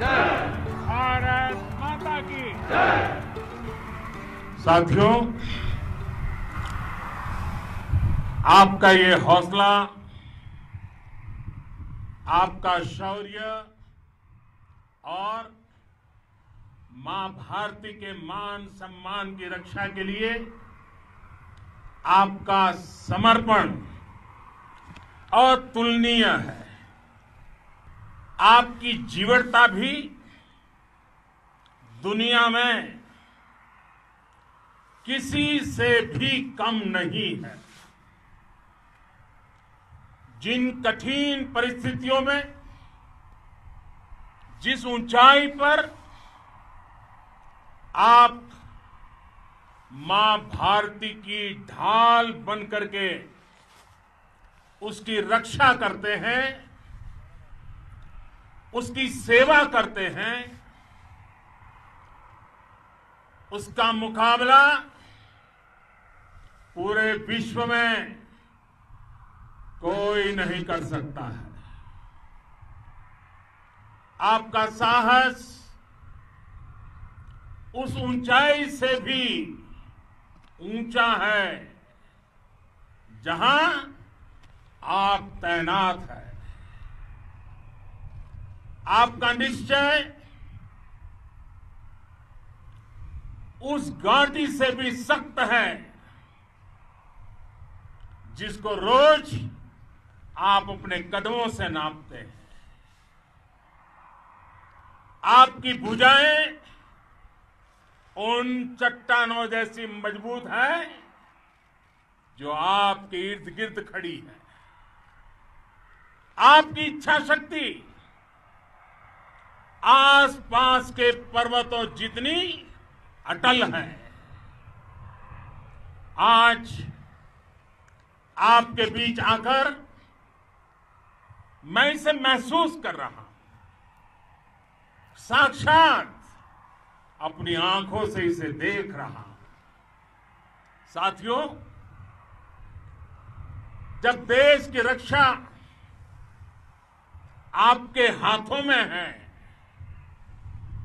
भारत माता की। साथियों, आपका ये हौसला, आपका शौर्य और मां भारती के मान सम्मान की रक्षा के लिए आपका समर्पण अतुलनीय है। आपकी जीवटता भी दुनिया में किसी से भी कम नहीं है। जिन कठिन परिस्थितियों में, जिस ऊंचाई पर आप मां भारती की ढाल बन करके उसकी रक्षा करते हैं, उसकी सेवा करते हैं, उसका मुकाबला पूरे विश्व में कोई नहीं कर सकता है। आपका साहस उस ऊंचाई से भी ऊंचा है जहां आप तैनात हैं। आपका निश्चय उस घाटी से भी सख्त है जिसको रोज आप अपने कदमों से नापते हैं। आपकी भुजाएं उन चट्टानों जैसी मजबूत है जो आपके इर्द गिर्द खड़ी है। आपकी इच्छा शक्ति आसपास के पर्वतों जितनी अटल है। आज आपके बीच आकर मैं इसे महसूस कर रहा हूं, साक्षात अपनी आंखों से इसे देख रहा हूं। साथियों, जब देश की रक्षा आपके हाथों में है,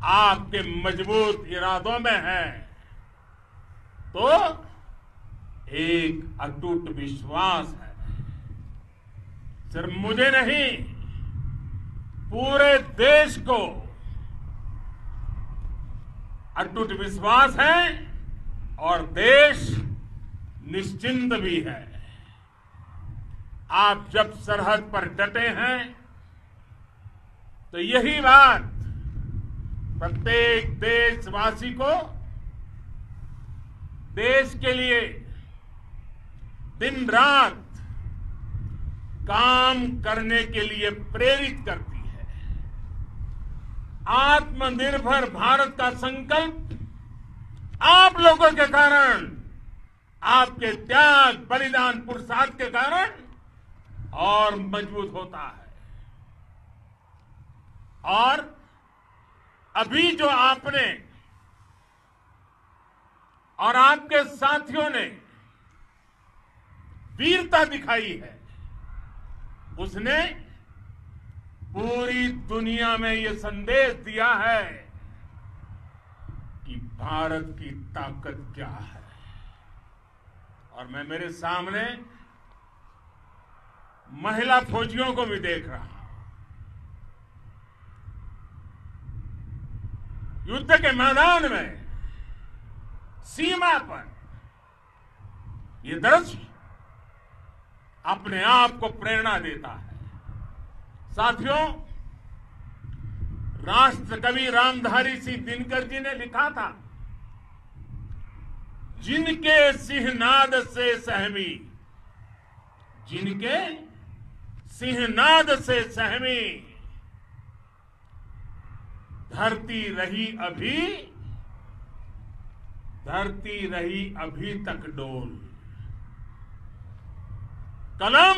आपके मजबूत इरादों में है, तो एक अटूट विश्वास है। सिर्फ मुझे नहीं, पूरे देश को अटूट विश्वास है और देश निश्चिंत भी है। आप जब सरहद पर डटे हैं तो यही बात प्रत्येक देशवासी को देश के लिए दिन रात काम करने के लिए प्रेरित करती है। आत्मनिर्भर भारत का संकल्प आप लोगों के कारण, आपके त्याग, बलिदान, पुरुषार्थ के कारण और मजबूत होता है। और अभी जो आपने और आपके साथियों ने वीरता दिखाई है, उसने पूरी दुनिया में ये संदेश दिया है कि भारत की ताकत क्या है। और मैं मेरे सामने महिला फौजियों को भी देख रहा हूं। युद्ध के मैदान में, सीमा पर ये दृश्य अपने आप को प्रेरणा देता है। साथियों, राष्ट्र कवि रामधारी सिंह दिनकर जी ने लिखा था, जिनके सिंहनाद से सहमी, जिनके सिंहनाद से सहमी धरती रही अभी तक डोल। कलम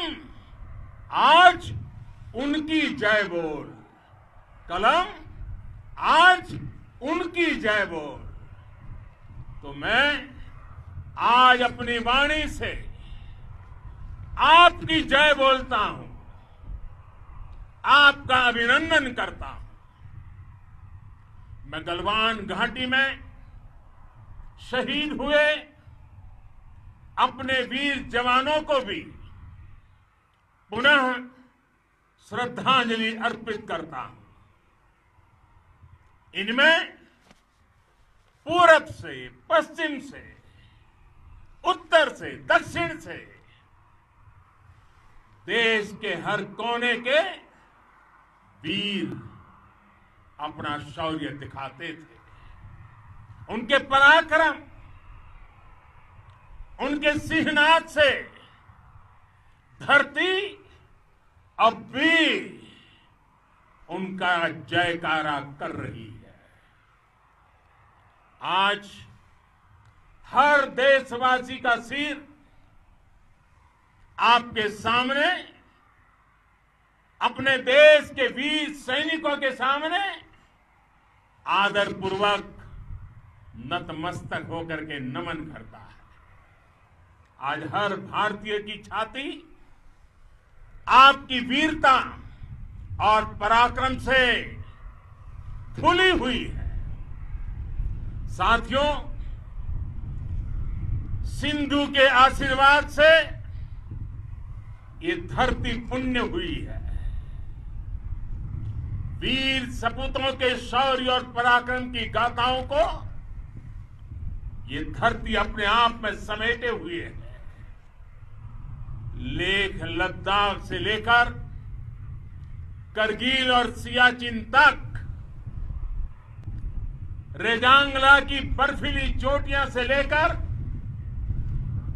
आज उनकी जय बोल, कलम आज उनकी जय बोल। तो मैं आज अपनी वाणी से आपकी जय बोलता हूं, आपका अभिनंदन करता हूं। मैं गलवान घाटी में शहीद हुए अपने वीर जवानों को भी पुनः श्रद्धांजलि अर्पित करता हूं। इनमें पूरब से, पश्चिम से, उत्तर से, दक्षिण से देश के हर कोने के वीर अपना शौर्य दिखाते थे। उनके पराक्रम, उनके सिंहनाद से धरती अब भी उनका जयकारा कर रही है। आज हर देशवासी का सिर आपके सामने, अपने देश के वीर सैनिकों के सामने आदरपूर्वक नतमस्तक होकर के नमन करता है। आज हर भारतीय की छाती आपकी वीरता और पराक्रम से फूली हुई है। साथियों, सिंधु के आशीर्वाद से ये धरती पुण्य हुई है। वीर सपूतों के शौर्य और पराक्रम की गाथाओं को ये धरती अपने आप में समेटे हुए है। लेह लद्दाख से लेकर करगिल और सियाचिन तक, रेजांगला की बर्फीली चोटियां से लेकर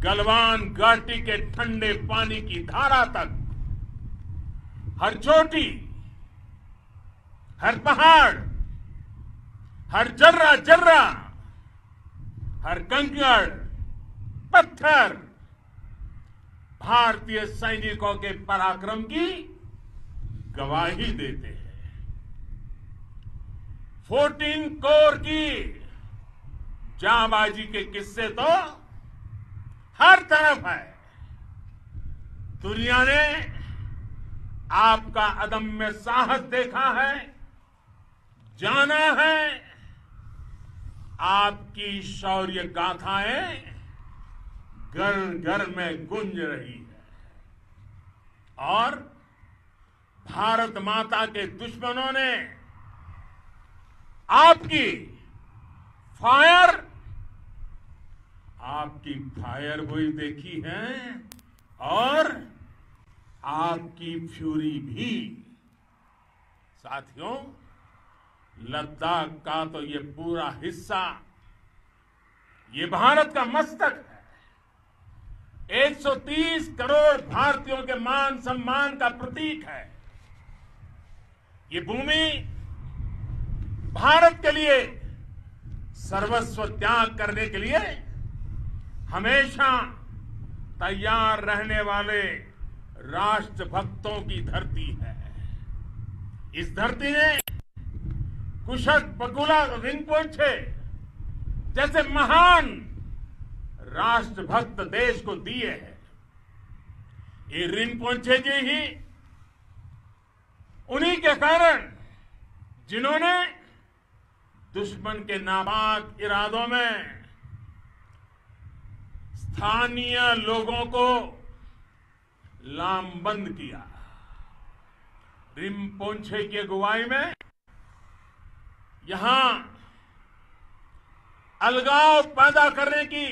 गलवान घाटी के ठंडे पानी की धारा तक, हर चोटी, हर पहाड़, हर जर्रा जर्रा, हर कंकड़ पत्थर भारतीय सैनिकों के पराक्रम की गवाही देते हैं। 14 कोर की जांबाजी के किस्से तो हर तरफ है। दुनिया ने आपका अदम्य साहस देखा है, जाना है। आपकी शौर्य गाथाएं घर घर में गूंज रही है और भारत माता के दुश्मनों ने आपकी फायर हुई देखी है और आपकी फ्यूरी भी। साथियों, लद्दाख का तो ये पूरा हिस्सा ये भारत का मस्तक है। 130 करोड़ भारतीयों के मान सम्मान का प्रतीक है। ये भूमि भारत के लिए सर्वस्व त्याग करने के लिए हमेशा तैयार रहने वाले राष्ट्रभक्तों की धरती है। इस धरती ने कुशक बकुला रिनपोचे जैसे महान राष्ट्रभक्त देश को दिए हैं। ये रिनपोचे जी ही उन्हीं के कारण जिन्होंने दुश्मन के नापाक इरादों में स्थानीय लोगों को लामबंद किया। रिनपोचे की अगुवाई में यहां अलगाव पैदा करने की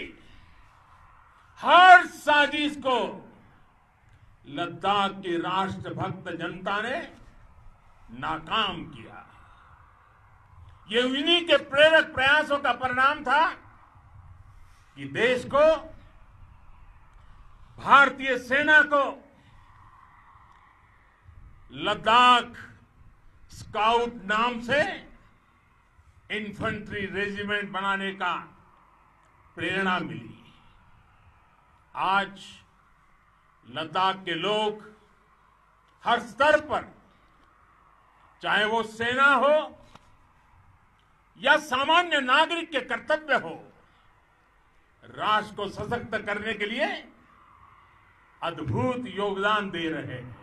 हर साजिश को लद्दाख की राष्ट्रभक्त जनता ने नाकाम किया। ये उन्हीं के प्रेरक प्रयासों का परिणाम था कि देश को, भारतीय सेना को लद्दाख स्काउट नाम से इन्फेंट्री रेजिमेंट बनाने का प्रेरणा मिली। आज लद्दाख के लोग हर स्तर पर, चाहे वो सेना हो या सामान्य नागरिक के कर्तव्य हो, राष्ट्र को सशक्त करने के लिए अद्भुत योगदान दे रहे हैं।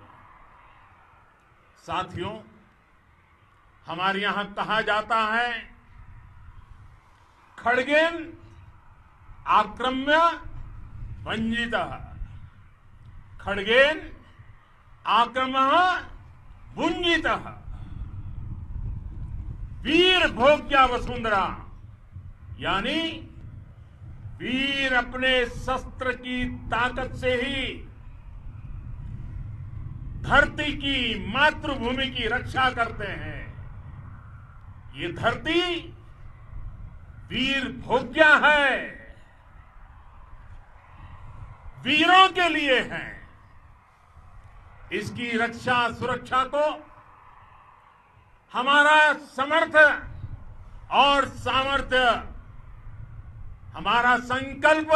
साथियों, हमारे यहां कहा जाता है खड्गेन आक्रम्य भंजितः, खड्गेन आक्रम्य भुंजितः, वीर भोग्या वसुंधरा, यानी वीर अपने शस्त्र की ताकत से ही धरती की, मातृभूमि की रक्षा करते हैं। ये धरती वीर भोग्या है, वीरों के लिए है। इसकी रक्षा सुरक्षा को हमारा समर्थ और सामर्थ्य, हमारा संकल्प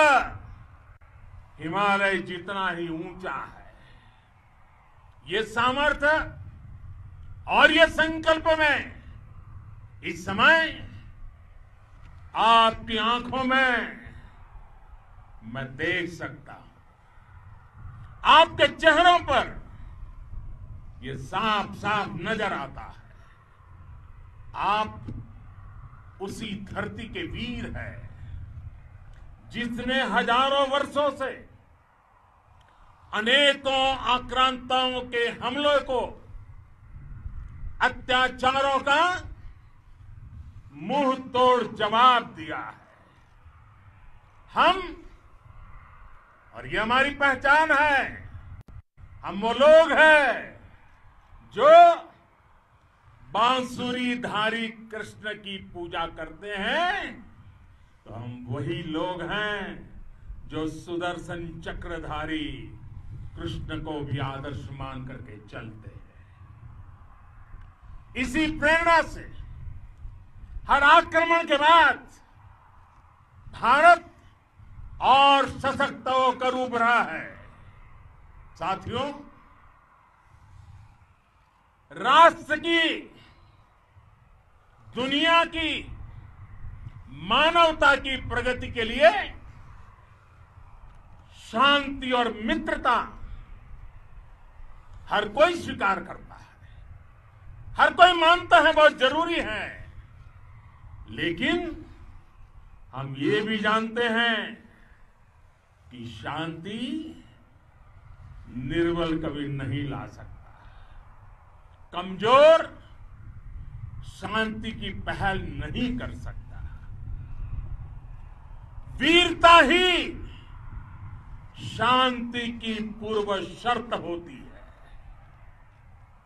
हिमालय जितना ही ऊंचा है। ये सामर्थ्य और ये संकल्प में इस समय आपकी आंखों में मैं देख सकता हूं, आपके चेहरों पर ये साफ साफ नजर आता है। आप उसी धरती के वीर हैं जिसने हजारों वर्षों से अनेकों आक्रांताओं के हमलों को, अत्याचारों का मुंह तोड़ जवाब दिया है। हम, और ये हमारी पहचान है, हम वो लोग हैं जो बांसुरीधारी कृष्ण की पूजा करते हैं, तो हम वही लोग हैं जो सुदर्शन चक्रधारी कृष्ण को भी आदर्श मान करके चलते हैं। इसी प्रेरणा से हर आक्रमण के बाद भारत और सशक्त होकर उभरा है। साथियों, राष्ट्र की, दुनिया की, मानवता की प्रगति के लिए शांति और मित्रता हर कोई स्वीकार करता है, हर कोई मानता है बहुत जरूरी है। लेकिन हम ये भी जानते हैं कि शांति निर्बल कभी नहीं ला सकता। कमजोर शांति की पहल नहीं कर सकता। वीरता ही शांति की पूर्व शर्त होती है।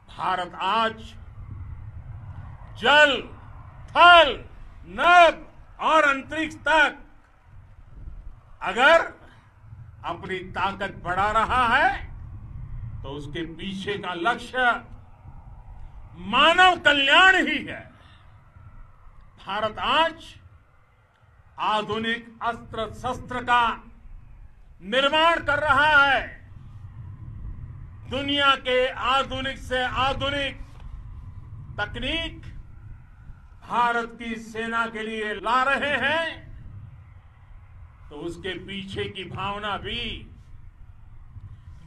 भारत आज जल, थल, नभ और अंतरिक्ष तक अगर अपनी ताकत बढ़ा रहा है तो उसके पीछे का लक्ष्य मानव कल्याण ही है। भारत आज आधुनिक अस्त्र शस्त्र का निर्माण कर रहा है। दुनिया के आधुनिक से आधुनिक तकनीक भारत की सेना के लिए ला रहे हैं, तो उसके पीछे की भावना भी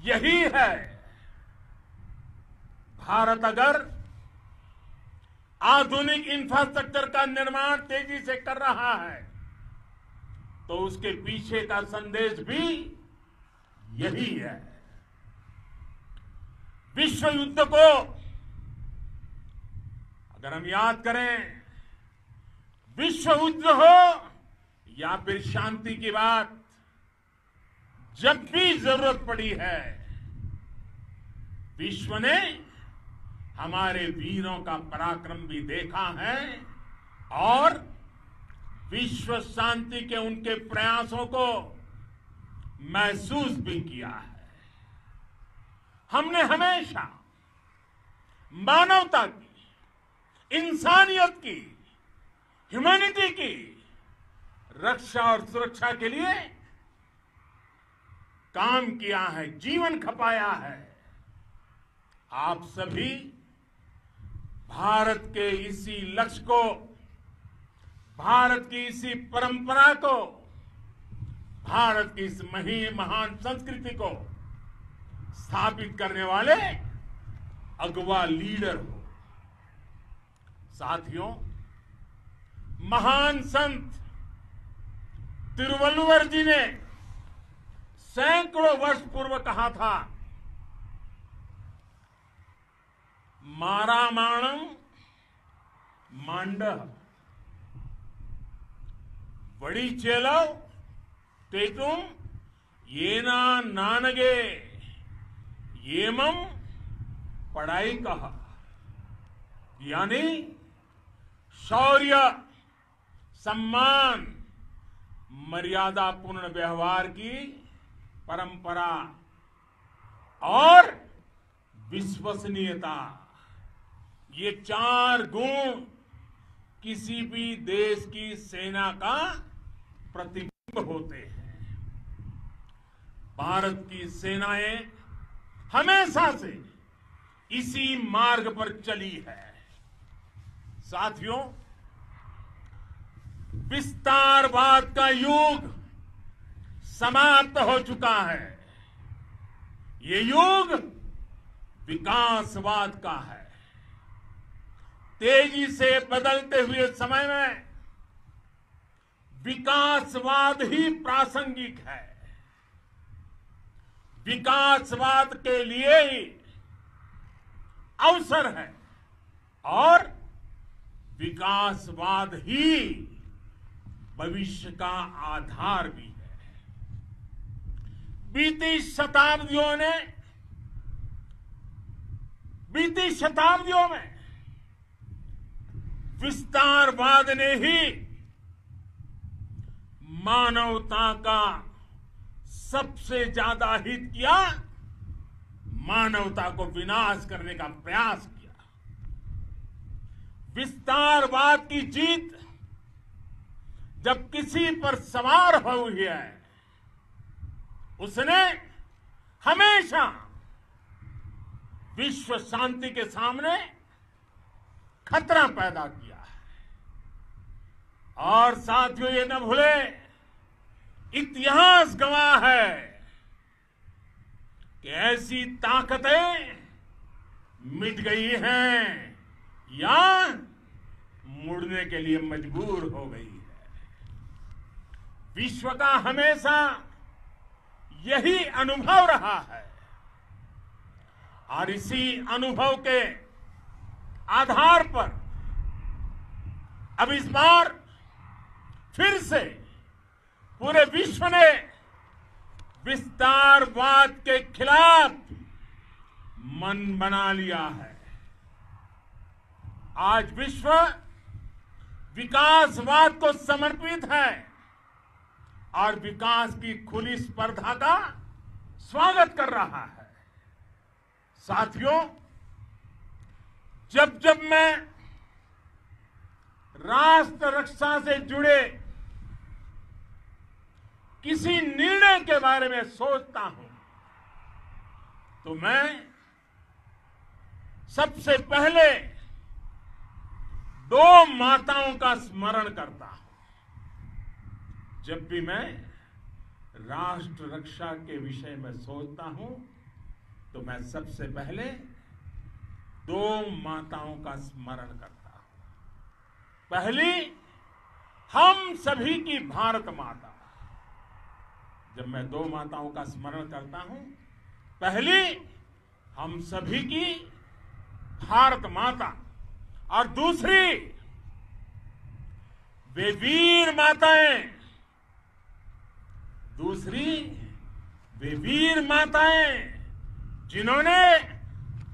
यही है। भारत अगर आधुनिक इंफ्रास्ट्रक्चर का निर्माण तेजी से कर रहा है तो उसके पीछे का संदेश भी यही है। विश्व युद्ध को अगर हम याद करें, विश्व युद्ध हो या फिर शांति की बात, जब भी जरूरत पड़ी है, विश्व ने हमारे वीरों का पराक्रम भी देखा है और विश्व शांति के उनके प्रयासों को महसूस भी किया है। हमने हमेशा मानवता की, इंसानियत की, ह्यूमैनिटी की रक्षा और सुरक्षा के लिए काम किया है, जीवन खपाया है। आप सभी भारत के इसी लक्ष्य को, भारत की इसी परंपरा को, भारत की इस महान संस्कृति को स्थापित करने वाले अगवा लीडर हो। साथियों, महान संत तिरुवल्लुवर जी ने सैकड़ों वर्ष पूर्व कहा था, मारामाणम मांडह वड़ी चेलव तेतुम येना नानगे येमम पढ़ाई कहा। यानी शौर्य, सम्मान, मर्यादापूर्ण व्यवहार की परंपरा और विश्वसनीयता, ये 4 गुण किसी भी देश की सेना का प्रतिबिंब होते हैं। भारत की सेनाएं हमेशा से इसी मार्ग पर चली है। साथियों, विस्तारवाद का युग समाप्त हो चुका है। ये युग विकासवाद का है। तेजी से बदलते हुए समय में विकासवाद ही प्रासंगिक है। विकासवाद के लिए ही अवसर है और विकासवाद ही भविष्य का आधार भी है। बीती शताब्दियों में विस्तारवाद ने ही मानवता का सबसे ज्यादा हित किया, मानवता को विनाश करने का प्रयास किया। विस्तारवाद की जीत जब किसी पर सवार हुई है, उसने हमेशा विश्व शांति के सामने खतरा पैदा किया है। और साथियों, ये न भूले, इतिहास गवाह है कि ऐसी ताकतें मिट गई हैं या मुड़ने के लिए मजबूर हो गई है। विश्व का हमेशा यही अनुभव रहा है और इसी अनुभव के आधार पर अब इस बार फिर से पूरे विश्व ने विस्तारवाद के खिलाफ मन बना लिया है। आज विश्व विकासवाद को समर्पित है और विकास की खुली स्पर्धा का स्वागत कर रहा है। साथियों, जब जब मैं राष्ट्र रक्षा से जुड़े किसी निर्णय के बारे में सोचता हूं तो मैं सबसे पहले 2 माताओं का स्मरण करता हूं। जब भी मैं राष्ट्र रक्षा के विषय में सोचता हूं तो मैं सबसे पहले 2 माताओं का स्मरण करता हूं। पहली, हम सभी की भारत माता। जब मैं 2 माताओं का स्मरण करता हूं, पहली हम सभी की भारत माता और दूसरी वे वीर माताएं, जिन्होंने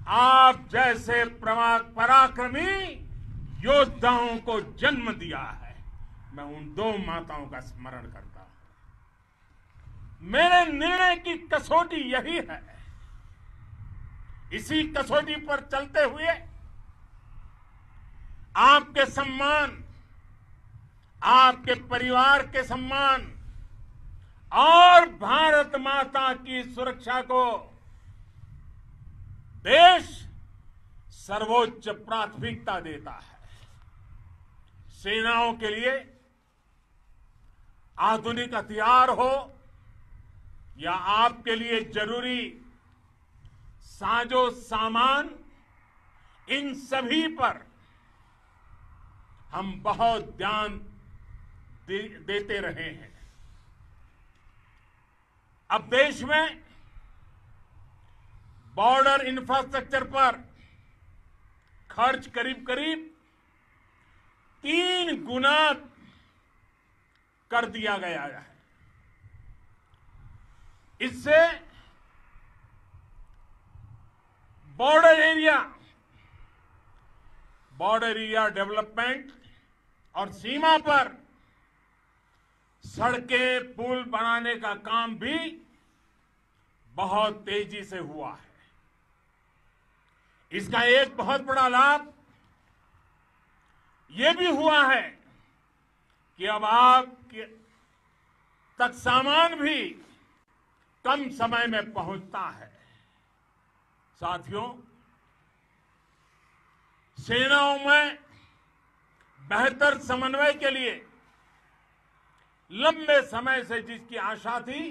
आप जैसे पराक्रमी योद्धाओं को जन्म दिया है। मैं उन 2 माताओं का स्मरण करता हूं। मेरे निर्णय की कसौटी यही है। इसी कसौटी पर चलते हुए आपके सम्मान, आपके परिवार के सम्मान और भारत माता की सुरक्षा को देश सर्वोच्च प्राथमिकता देता है। सेनाओं के लिए आधुनिक हथियार हो या आपके लिए जरूरी साजो सामान, इन सभी पर हम बहुत ध्यान देते रहे हैं। अब देश में बॉर्डर इंफ्रास्ट्रक्चर पर खर्च करीब करीब 3 गुना कर दिया गया है। इससे बॉर्डर एरिया डेवलपमेंट और सीमा पर सड़कें पुल बनाने का काम भी बहुत तेजी से हुआ है। इसका एक बहुत बड़ा लाभ ये भी हुआ है कि अब आप तक सामान भी कम समय में पहुंचता है। साथियों, सेनाओं में बेहतर समन्वय के लिए लंबे समय से जिसकी आशा थी,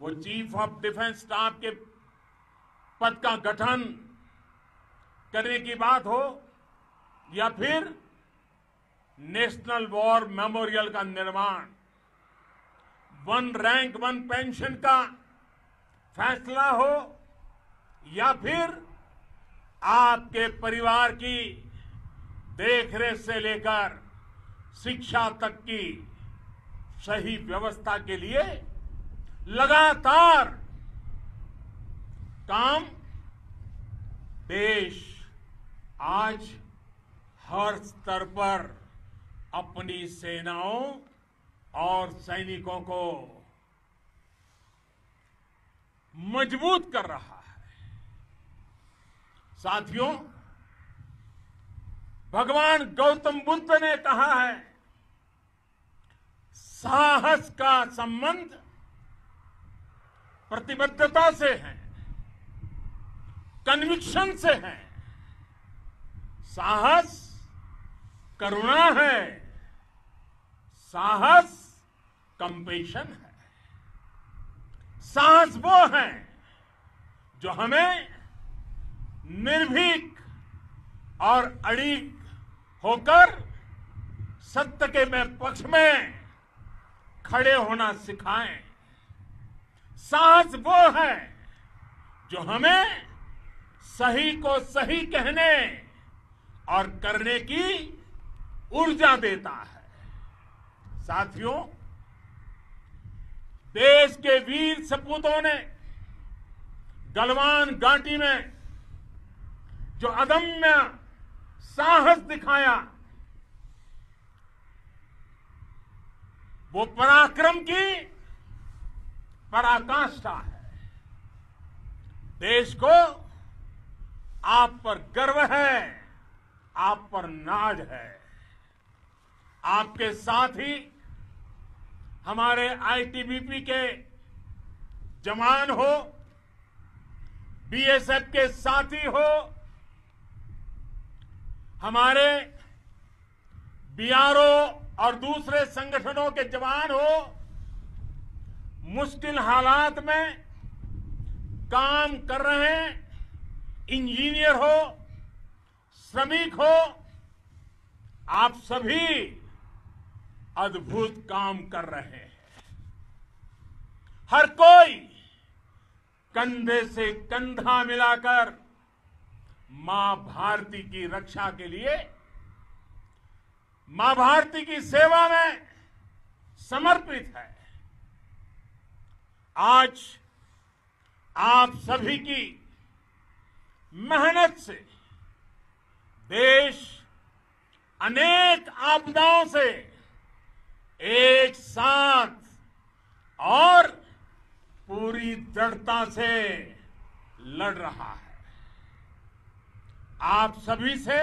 वो चीफ ऑफ डिफेंस स्टाफ के पद का गठन करने की बात हो या फिर नेशनल वॉर मेमोरियल का निर्माण, 1 रैंक 1 पेंशन का फैसला हो या फिर आपके परिवार की देखरेख से लेकर शिक्षा तक की सही व्यवस्था के लिए लगातार काम देश आज हर स्तर पर अपनी सेनाओं और सैनिकों को मजबूत कर रहा है। साथियों, भगवान गौतम बुद्ध ने कहा है, साहस का संबंध प्रतिबद्धता से है, कन्विक्शन से है। साहस करुणा है, साहस कंपेशन है। साहस वो है जो हमें निर्भीक और अड़िग होकर सत्य के पक्ष में खड़े होना सिखाएं। साहस वो है जो हमें सही को सही कहने और करने की ऊर्जा देता है। साथियों, देश के वीर सपूतों ने गलवान घाटी में जो अदम्य साहस दिखाया, वो पराक्रम की पराकाष्ठा है। देश को आप पर गर्व है, आप पर नाज है। आपके साथ ही हमारे आईटीबीपी के जवान हो, बीएसएफ के साथी हो, हमारे बीआरओ और दूसरे संगठनों के जवान हो, मुश्किल हालात में काम कर रहे इंजीनियर हो, श्रमिक हो, आप सभी अद्भुत काम कर रहे हैं। हर कोई कंधे से कंधा मिलाकर मां भारती की रक्षा के लिए, मां भारती की सेवा में समर्पित है। आज आप सभी की मेहनत से देश अनेक आपदाओं से एक साथ और पूरी दृढ़ता से लड़ रहा है। आप सभी से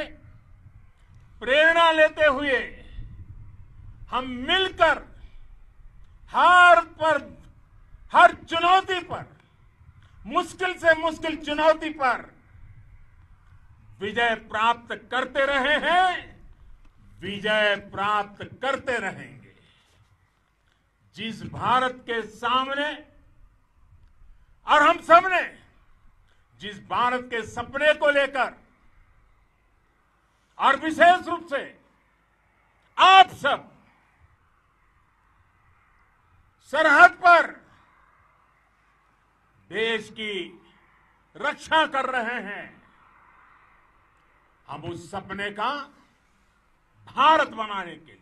प्रेरणा लेते हुए हम मिलकर हर चुनौती पर, मुश्किल से मुश्किल चुनौती पर विजय प्राप्त करते रहे हैं, विजय प्राप्त करते रहेंगे। जिस भारत के सामने और हम सबने जिस भारत के सपने को लेकर और विशेष रूप से आप सब सरहद पर देश की रक्षा कर रहे हैं। हम उस सपने का भारत बनाने के लिए,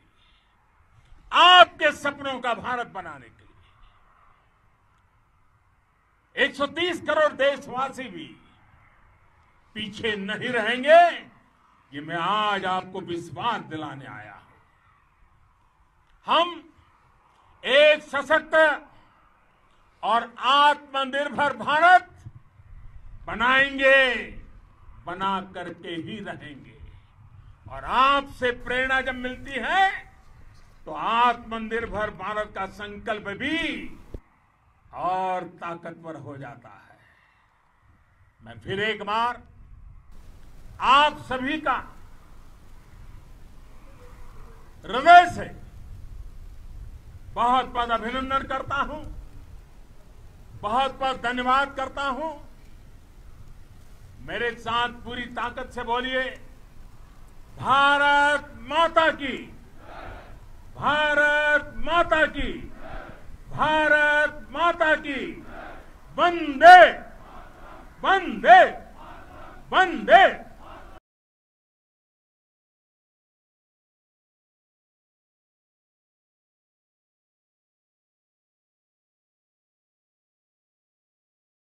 आपके सपनों का भारत बनाने के लिए 130 करोड़ देशवासी भी पीछे नहीं रहेंगे, ये मैं आज आपको विश्वास दिलाने आया हूं। हम एक सशक्त और आत्मनिर्भर भारत बनाएंगे, बना करके ही रहेंगे। और आपसे प्रेरणा जब मिलती है तो आत्मनिर्भर भारत का संकल्प भी और ताकतवर हो जाता है। मैं फिर एक बार आप सभी का हृदय से बहुत बहुत अभिनंदन करता हूं, बहुत बहुत धन्यवाद करता हूं। मेरे साथ पूरी ताकत से बोलिए, भारत माता की, भारत माता की, भारत माता की, वंदे वंदे वंदे।